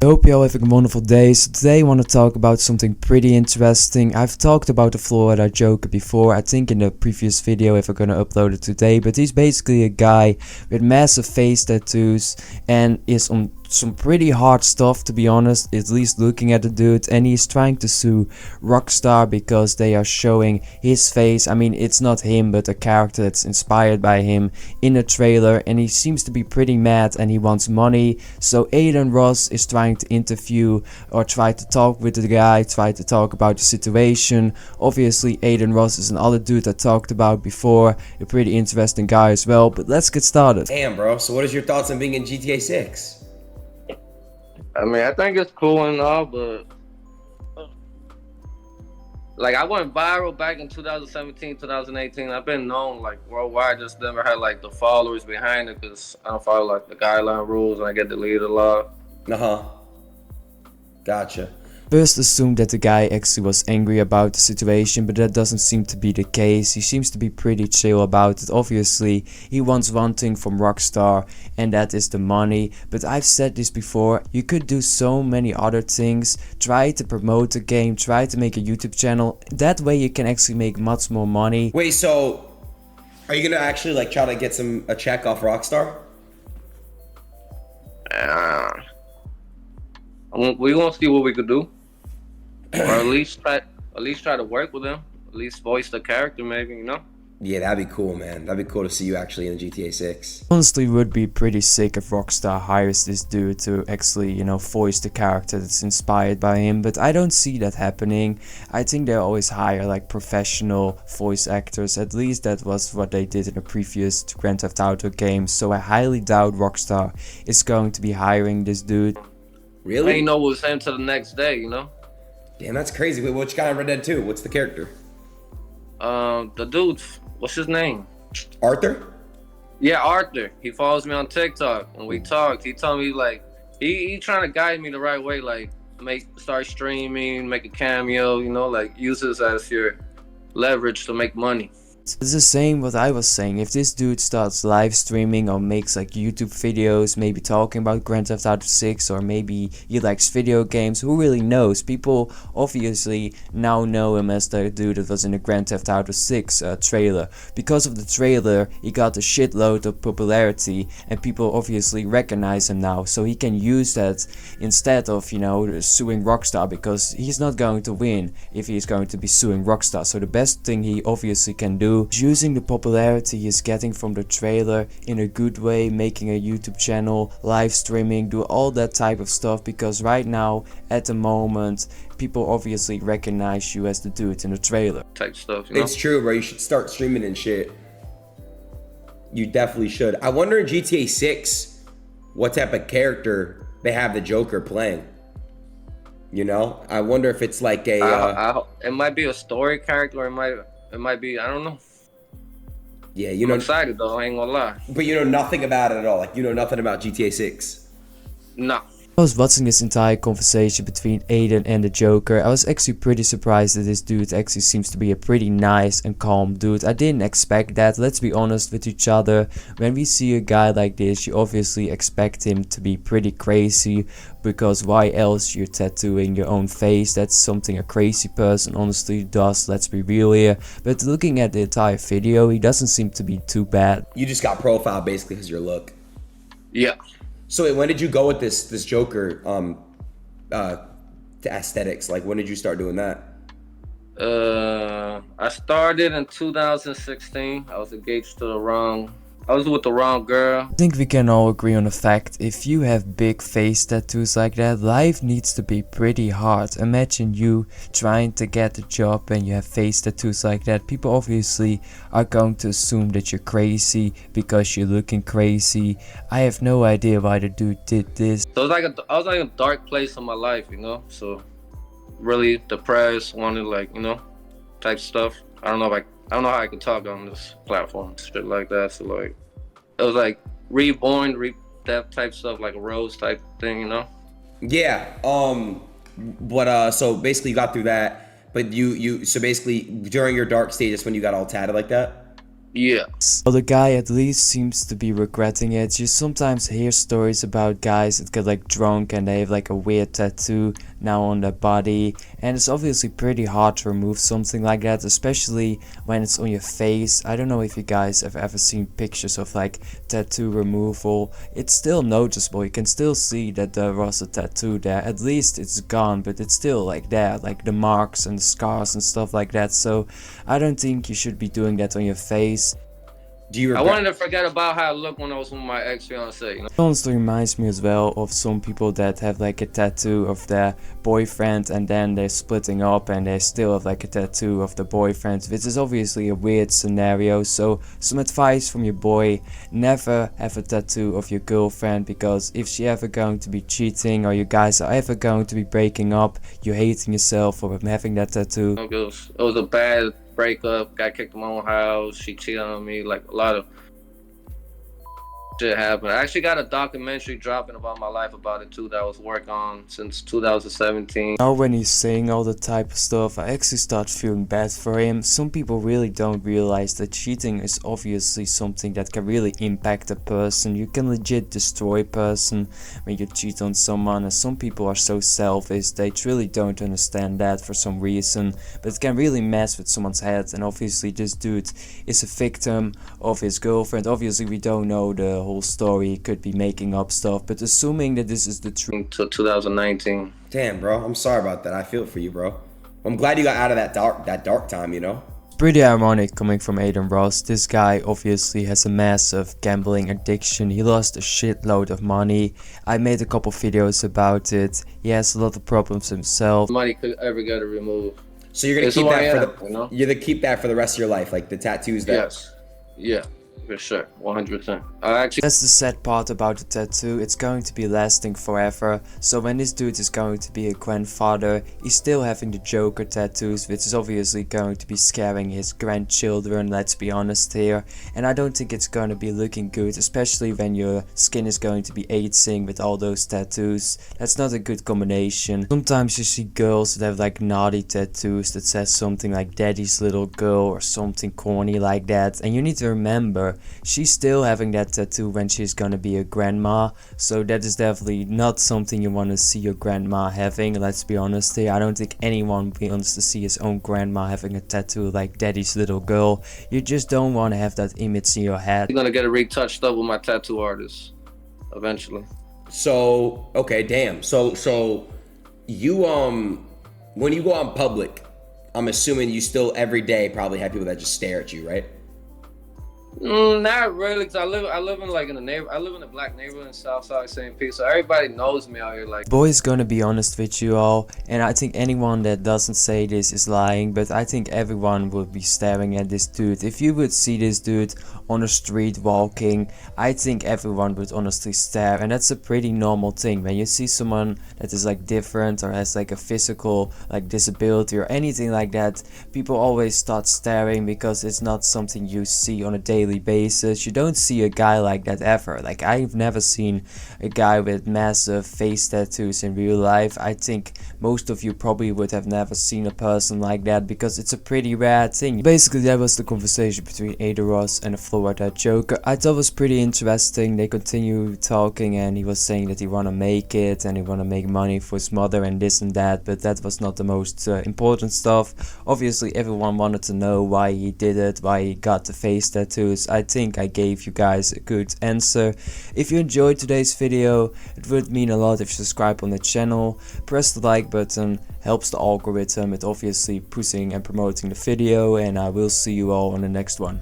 I hope you're all having a wonderful day. So today I want to talk about something pretty interesting. I've talked about the Florida Joker before, I think in the previous video if I'm gonna upload it today, but he's basically a guy with massive face tattoos and is on some pretty hard stuff, to be honest, at least looking at the dude, and he's trying to sue Rockstar because they are showing his face. I mean, it's not him but a character that's inspired by him in a trailer, and he seems to be pretty mad and he wants money. So Adin Ross is trying to interview or try to talk with the guy, try to talk about the situation. Obviously Adin Ross is another dude I talked about before, a pretty interesting guy as well, but let's get started. Damn, bro, so what is your thoughts on being in GTA 6? I mean, I think it's cool and all, but like I went viral back in 2017, 2018. I've been known like worldwide, just never had like the followers behind it because I don't follow like the guideline rules and I get deleted a lot. Gotcha. First assumed that the guy actually was angry about the situation, but that doesn't seem to be the case. He seems to be pretty chill about it. Obviously he wants one thing from Rockstar, and that is the money. But I've said this before, you could do so many other things. Try to promote the game, try to make a YouTube channel. That way you can actually make much more money. Wait, so are you gonna actually like try to get a check off Rockstar? We gonna see what we could do, or at least try to work with them. At least voice the character, maybe, you know. Yeah, that'd be cool, man. That'd be cool to see you actually in GTA 6. Honestly, would be pretty sick if Rockstar hires this dude to actually, you know, voice the character that's inspired by him, but I don't see that happening. I think they always hire like professional voice actors, at least that was what they did in the previous Grand Theft Auto games, so I highly doubt Rockstar is going to be hiring this dude. Really? I ain't know what was him till the next day, you know. Damn, that's crazy. Wait, which guy in Red Dead 2? What's the character? The dude, what's his name? Arthur? Yeah, Arthur. He follows me on TikTok and we talked. He told me like he trying to guide me the right way, like start streaming, make a cameo, you know, like use this as your leverage to make money. It's the same what I was saying. If this dude starts live streaming or makes like YouTube videos, maybe talking about Grand Theft Auto 6, or maybe he likes video games, who really knows? People obviously now know him as the dude that was in the Grand Theft Auto 6 trailer. Because of the trailer, he got a shitload of popularity and people obviously recognize him now. So he can use that instead of, you know, suing Rockstar, because he's not going to win if he's going to be suing Rockstar. So the best thing he obviously can do is using the popularity he's getting from the trailer in a good way, making a YouTube channel, live streaming, do all that type of stuff, because right now at the moment people obviously recognize you as the dude in the trailer. Type stuff, you know? It's true, bro. You should start streaming and shit. You definitely should. I wonder in GTA 6 what type of character they have the Joker playing. You know, I wonder if it's like a it might be a story character, or it might be, I don't know. Yeah, you know. I'm excited though, I ain't gonna lie. But you know nothing about it at all. Like, you know nothing about GTA 6. No. I was watching this entire conversation between Adin and the Joker. I was actually pretty surprised that this dude actually seems to be a pretty nice and calm dude. I didn't expect that, let's be honest with each other. When we see a guy like this, you obviously expect him to be pretty crazy, because why else you're tattooing your own face? That's something a crazy person honestly does, let's be real here. But looking at the entire video, he doesn't seem to be too bad. You just got profiled basically because your look. Yeah. So when did you go with this Joker to aesthetics? Like, when did you start doing that? I started in 2016. I was engaged to I was with the wrong girl. I think we can all agree on the fact, if you have big face tattoos like that, life needs to be pretty hard. Imagine you trying to get a job and you have face tattoos like that. People obviously are going to assume that you're crazy because you're looking crazy. I have no idea why the dude did this. So I was like a dark place in my life, you know, so really depressed, wanted like, you know, type stuff. I don't know how I can talk on this platform, shit like that. So like, it was like reborn, that type stuff, like a rose type thing, you know? Yeah. But so basically you got through that, but so basically during your dark stage, that's when you got all tatted like that? Yeah. Well, the guy at least seems to be regretting it. You sometimes hear stories about guys that get like drunk and they have like a weird tattoo now on their body, and it's obviously pretty hard to remove something like that, especially when it's on your face. I don't know if you guys have ever seen pictures of like tattoo removal. It's still noticeable. You can still see that there was a tattoo there. At least it's gone, but it's still like there, like the marks and the scars and stuff like that. So I don't think you should be doing that on your face. Do you I regret? wanted to forget about how I looked when I was with my ex-fiance, you know? It honestly reminds me as well of some people that have like a tattoo of their boyfriend and then they're splitting up and they still have like a tattoo of the boyfriend, which is obviously a weird scenario. So some advice from your boy: never have a tattoo of your girlfriend, because if she ever going to be cheating or you guys are ever going to be breaking up, you're hating yourself for having that tattoo. It was a bad breakup, got kicked in my own house, she cheated on me, like a lot of shit happened. I actually got a documentary dropping about my life about it too that I was working on since 2017. Now when he's saying all the type of stuff, I actually start feeling bad for him. Some people really don't realize that cheating is obviously something that can really impact a person. You can legit destroy a person when you cheat on someone, and some people are so selfish, they truly don't understand that for some reason, but it can really mess with someone's head. And obviously this dude is a victim of his girlfriend. Obviously we don't know the whole story, he could be making up stuff, but assuming that this is the truth. Until 2019. Damn, bro. I'm sorry about that. I feel for you, bro. I'm glad you got out of that dark time, you know? Pretty ironic coming from Adin Ross. This guy obviously has a massive gambling addiction. He lost a shitload of money. I made a couple videos about it. He has a lot of problems himself. Money could ever get it removed. So you're gonna It's keep who I that am, you know? you're gonna keep that for the rest of your life, like the tattoos that. Yes. Yeah. For sure, 100%. That's the sad part about the tattoo, it's going to be lasting forever. So when this dude is going to be a grandfather, he's still having the Joker tattoos, which is obviously going to be scaring his grandchildren, let's be honest here. And I don't think it's going to be looking good, especially when your skin is going to be aging with all those tattoos. That's not a good combination. Sometimes you see girls that have like naughty tattoos that says something like daddy's little girl or something corny like that, and you need to remember she's still having that tattoo when she's gonna be a grandma, so that is definitely not something you want to see your grandma having. Let's be honest here, I don't think anyone wants to see his own grandma having a tattoo like daddy's little girl. You just don't want to have that image in your head. I'm gonna get it retouched up with my tattoo artist eventually. So okay, damn. So you when you go out in public, I'm assuming you still every day probably have people that just stare at you, right? Not really, cause I live in like in I live in a black neighborhood in Southside St. Pete, so everybody knows me out here. Like, boy's gonna be honest with you all, and I think anyone that doesn't say this is lying, but I think everyone would be staring at this dude. If you would see this dude on the street walking, I think everyone would honestly stare, and that's a pretty normal thing. When you see someone that is like different or has like a physical like disability or anything like that, people always start staring because it's not something you see on a daily basis. You don't see a guy like that ever. Like, I've never seen a guy with massive face tattoos in real life. I think most of you probably would have never seen a person like that because it's a pretty rare thing. Basically, that was the conversation between Adin Ross and the Florida Joker. I thought it was pretty interesting. They continued talking and he was saying that he wanna make it and he wanna make money for his mother and this and that, but that was not the most important stuff. Obviously, everyone wanted to know why he did it, why he got the face tattoos. I think I gave you guys a good answer. If you enjoyed today's video, it would mean a lot if you subscribe on the channel. Press the like button, helps the algorithm. It obviously pushing and promoting the video, and I will see you all on the next one.